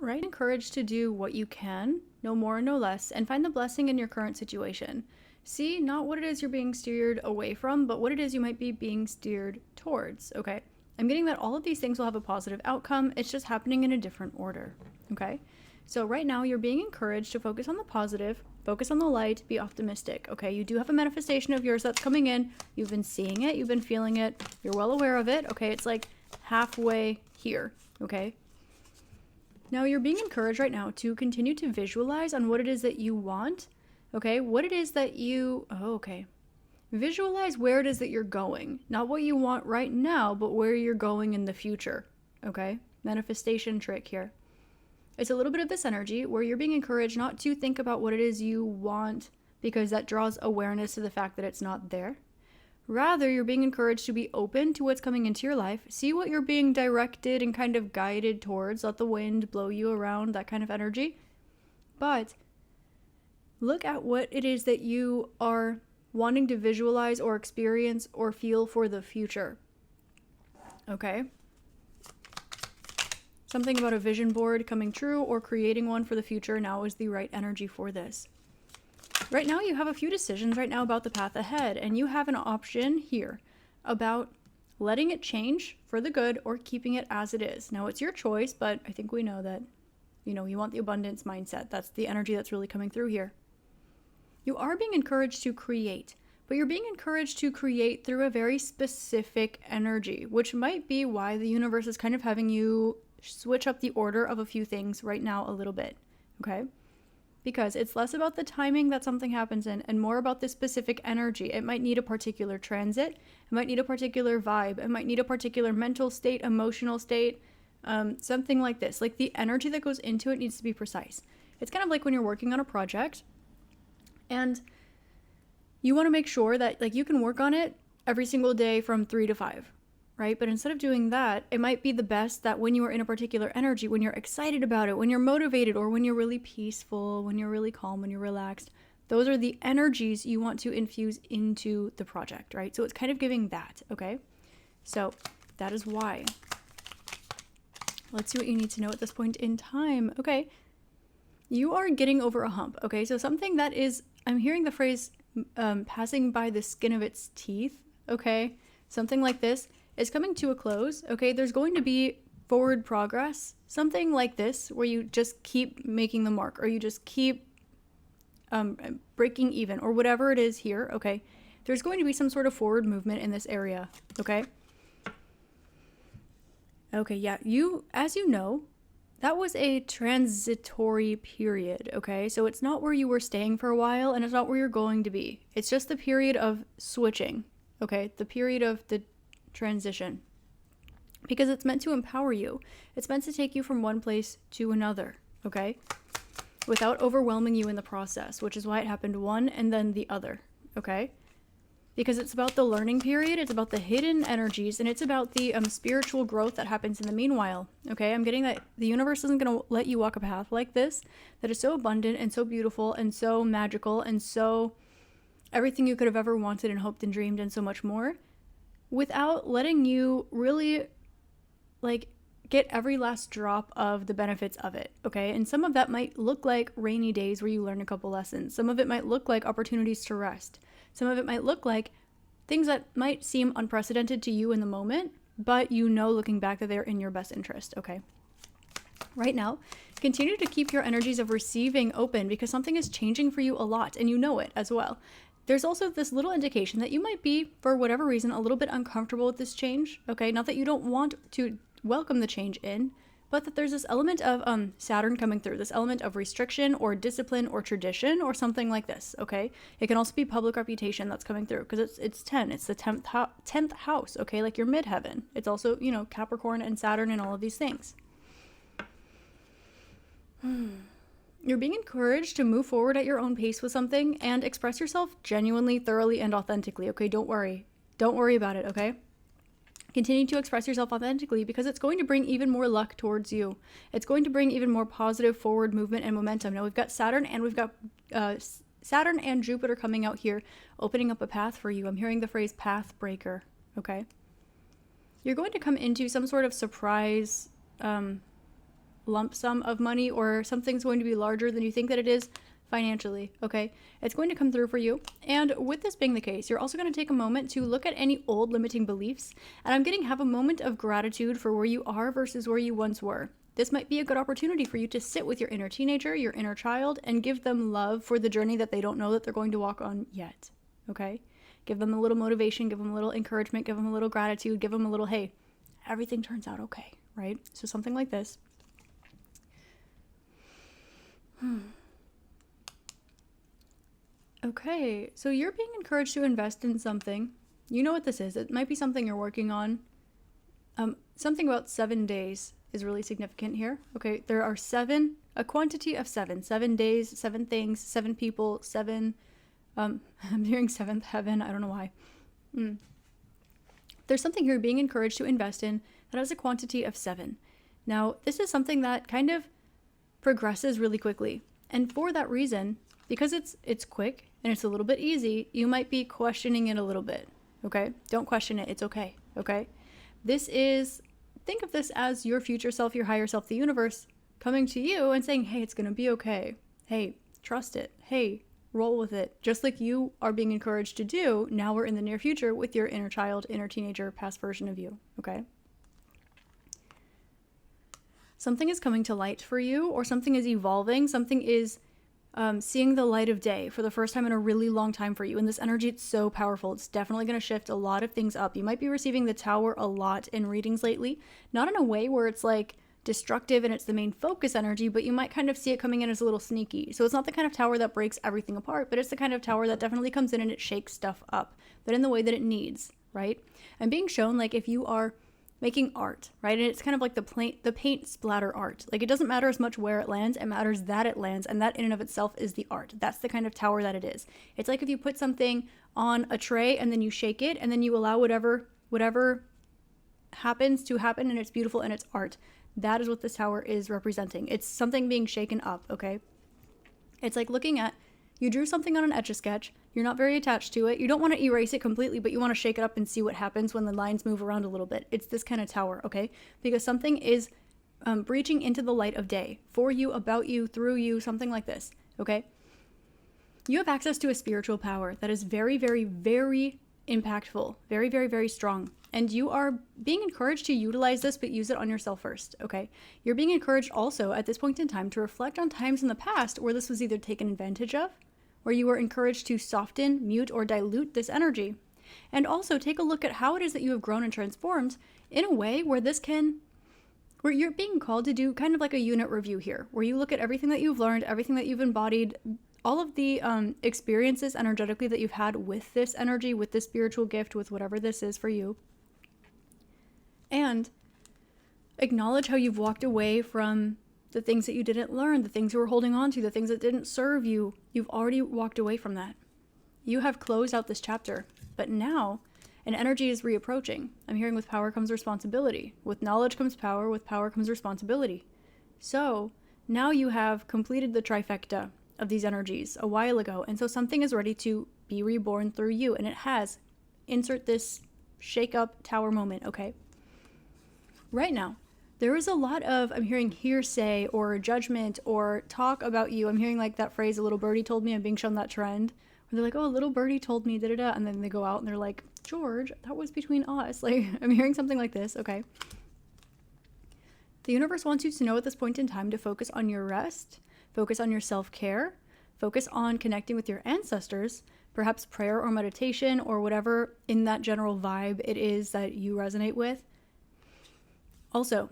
right? Encouraged to do what you can, no more, no less, and find the blessing in your current situation. See not what it is you're being steered away from, but what it is you might be being steered towards, okay? I'm getting that all of these things will have a positive outcome. It's just happening in a different order, okay? So right now you're being encouraged to focus on the positive, focus on the light, be optimistic, okay? You do have a manifestation of yours that's coming in. You've been seeing it, you've been feeling it, you're well aware of it, okay? It's like halfway here, okay? Now you're being encouraged right now to continue to visualize on what it is that you want, okay? What it is that you, visualize where it is that you're going. Not what you want right now, but where you're going in the future, okay? Manifestation trick here. It's a little bit of this energy where you're being encouraged not to think about what it is you want because that draws awareness to the fact that it's not there. Rather, you're being encouraged to be open to what's coming into your life. See what you're being directed and kind of guided towards. Let the wind blow you around, that kind of energy. But look at what it is that you are wanting to visualize or experience or feel for the future. Okay? Something about a vision board coming true or creating one for the future. Now is the right energy for this. Right now you have a few decisions right now about the path ahead, and you have an option here about letting it change for the good or keeping it as it is. Now it's your choice, but I think we know that, you want the abundance mindset. That's the energy that's really coming through here. You are being encouraged to create, but you're being encouraged to create through a very specific energy, which might be why the universe is kind of having you switch up the order of a few things right now a little bit, okay? Because it's less about the timing that something happens in and more about the specific energy. It might need a particular transit. It might need a particular vibe. It might need a particular mental state, emotional state, something like this. Like the energy that goes into it needs to be precise. It's kind of like when you're working on a project and you want to make sure that like you can work on it every single day from 3 to 5. Right? But instead of doing that, it might be the best that when you are in a particular energy, when you're excited about it, when you're motivated, or when you're really peaceful, when you're really calm, when you're relaxed, those are the energies you want to infuse into the project, right? So it's kind of giving that, okay? So that is why. Let's see what you need to know at this point in time. Okay. You are getting over a hump, okay? So something that is, I'm hearing the phrase passing by the skin of its teeth, okay? Something like this is coming to a close, okay? There's going to be forward progress, something like this, where you just keep making the mark, or you just keep breaking even, or whatever it is here, okay? There's going to be some sort of forward movement in this area, okay? Okay, yeah, as you know, that was a transitory period, okay? So it's not where you were staying for a while, and it's not where you're going to be. It's just the period of switching, okay? The period of the transition, because it's meant to empower you. It's meant to take you from one place to another, okay? Without overwhelming you in the process, which is why it happened one and then the other, okay? Because it's about the learning period, it's about the hidden energies, and it's about the spiritual growth that happens in the meanwhile, okay? I'm getting that the universe isn't going to let you walk a path like this that is so abundant and so beautiful and so magical and so everything you could have ever wanted and hoped and dreamed and so much more, without letting you really like get every last drop of the benefits of it, okay? And some of that might look like rainy days where you learn a couple lessons. Some of it might look like opportunities to rest. Some of it might look like things that might seem unprecedented to you in the moment, but looking back that they're in your best interest, okay? Right now, continue to keep your energies of receiving open because something is changing for you a lot, and you know it as well. There's also this little indication that you might be, for whatever reason, a little bit uncomfortable with this change, okay? Not that you don't want to welcome the change in, but that there's this element of Saturn coming through, this element of restriction or discipline or tradition or something like this, okay? It can also be public reputation that's coming through because it's 10. It's the 10th house, okay? Like your midheaven. It's also, Capricorn and Saturn and all of these things. You're being encouraged to move forward at your own pace with something and express yourself genuinely, thoroughly, and authentically, okay? Don't worry. Don't worry about it, okay? Continue to express yourself authentically because it's going to bring even more luck towards you. It's going to bring even more positive forward movement and momentum. Now, we've got Saturn and Jupiter coming out here, opening up a path for you. I'm hearing the phrase path breaker, okay? You're going to come into some sort of surprise, lump sum of money, or something's going to be larger than you think that it is financially, okay? It's going to come through for you. And with this being the case, you're also going to take a moment to look at any old limiting beliefs. And I'm getting have a moment of gratitude for where you are versus where you once were. This might be a good opportunity for you to sit with your inner teenager, your inner child, and give them love for the journey that they don't know that they're going to walk on yet, okay? Give them a little motivation, give them a little encouragement, give them a little gratitude, give them a little, hey, everything turns out okay, right? So something like this. Okay, so you're being encouraged to invest in something. You know what this is. It might be something you're working on. Something about 7 days is really significant here. Okay, there are a quantity of 7. 7 days, 7 things, 7 people, 7... I'm hearing 7th heaven. I don't know why. There's something here being encouraged to invest in that has a quantity of 7. Now, this is something that kind of progresses really quickly. And for that reason, because it's quick and it's a little bit easy, you might be questioning it a little bit, okay? Don't question it. It's okay, okay? Think of this as your future self, your higher self, the universe, coming to you and saying, hey, it's going to be okay. Hey, trust it. Hey, roll with it. Just like you are being encouraged to do, now we're in the near future with your inner child, inner teenager, past version of you, okay? Something is coming to light for you, or something is evolving. Something is seeing the light of day for the first time in a really long time for you. And this energy, it's so powerful. It's definitely going to shift a lot of things up. You might be receiving the Tower a lot in readings lately, not in a way where it's like destructive and it's the main focus energy, but you might kind of see it coming in as a little sneaky. So it's not the kind of tower that breaks everything apart, but it's the kind of tower that definitely comes in and it shakes stuff up, but in the way that it needs, right? And being shown, like, if you are making art, right? And it's kind of like the paint splatter art. Like, it doesn't matter as much where it lands, it matters that it lands, and that in and of itself is the art. That's the kind of tower that it is. It's like if you put something on a tray and then you shake it and then you allow whatever happens to happen, and it's beautiful and it's art. That is what this tower is representing. It's something being shaken up, okay? It's like looking at, you drew something on an Etch-a-Sketch, you're not very attached to it, you don't want to erase it completely, but you want to shake it up and see what happens when the lines move around a little bit. It's this kind of tower, okay? Because something is breaching into the light of day, for you, about you, through you, something like this, okay? You have access to a spiritual power that is very, very, very impactful, very, very, very strong. And you are being encouraged to utilize this, but use it on yourself first, okay? You're being encouraged also at this point in time to reflect on times in the past where this was either taken advantage of, where you were encouraged to soften, mute, or dilute this energy. And also take a look at how it is that you have grown and transformed in a way where where you're being called to do kind of like a unit review here, where you look at everything that you've learned, everything that you've embodied, all of the experiences energetically that you've had with this energy, with this spiritual gift, with whatever this is for you. And acknowledge how you've walked away from the things that you didn't learn, the things you were holding on to, the things that didn't serve you. You've already walked away from that. You have closed out this chapter, but now an energy is reapproaching. I'm hearing with power comes responsibility. With knowledge comes power, with power comes responsibility. So now you have completed the trifecta of these energies a while ago, and so something is ready to be reborn through you, and it has. Insert this shake up tower moment, okay? Right now, there is a lot of, I'm hearing hearsay or judgment or talk about you. I'm hearing like that phrase, a little birdie told me. I'm being shown that trend where they're like, oh, a little birdie told me, da-da-da. And then they go out and they're like, George, that was between us. Like, I'm hearing something like this. Okay. The universe wants you to know at this point in time to focus on your rest, focus on your self-care, focus on connecting with your ancestors, perhaps prayer or meditation or whatever in that general vibe it is that you resonate with. Also,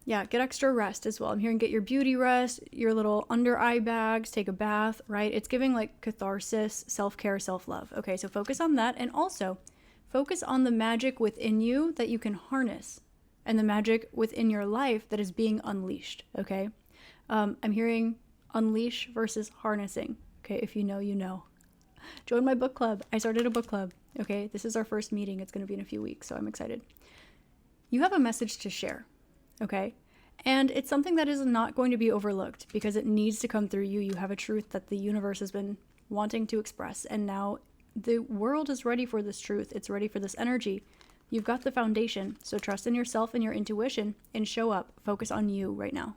yeah, get extra rest as well. I'm hearing get your beauty rest, your little under eye bags, take a bath, right? It's giving like catharsis, self-care, self-love. Okay, so focus on that. And also focus on the magic within you that you can harness and the magic within your life that is being unleashed, okay? I'm hearing unleash versus harnessing. Okay, if you know, you know. Join my book club. I started a book club. Okay, this is our first meeting. It's going to be in a few weeks, so I'm excited. You have a message to share, okay? And it's something that is not going to be overlooked because it needs to come through you. You have a truth that the universe has been wanting to express, and now the world is ready for this truth. It's ready for this energy. You've got the foundation, so trust in yourself and your intuition and show up. Focus on you right now.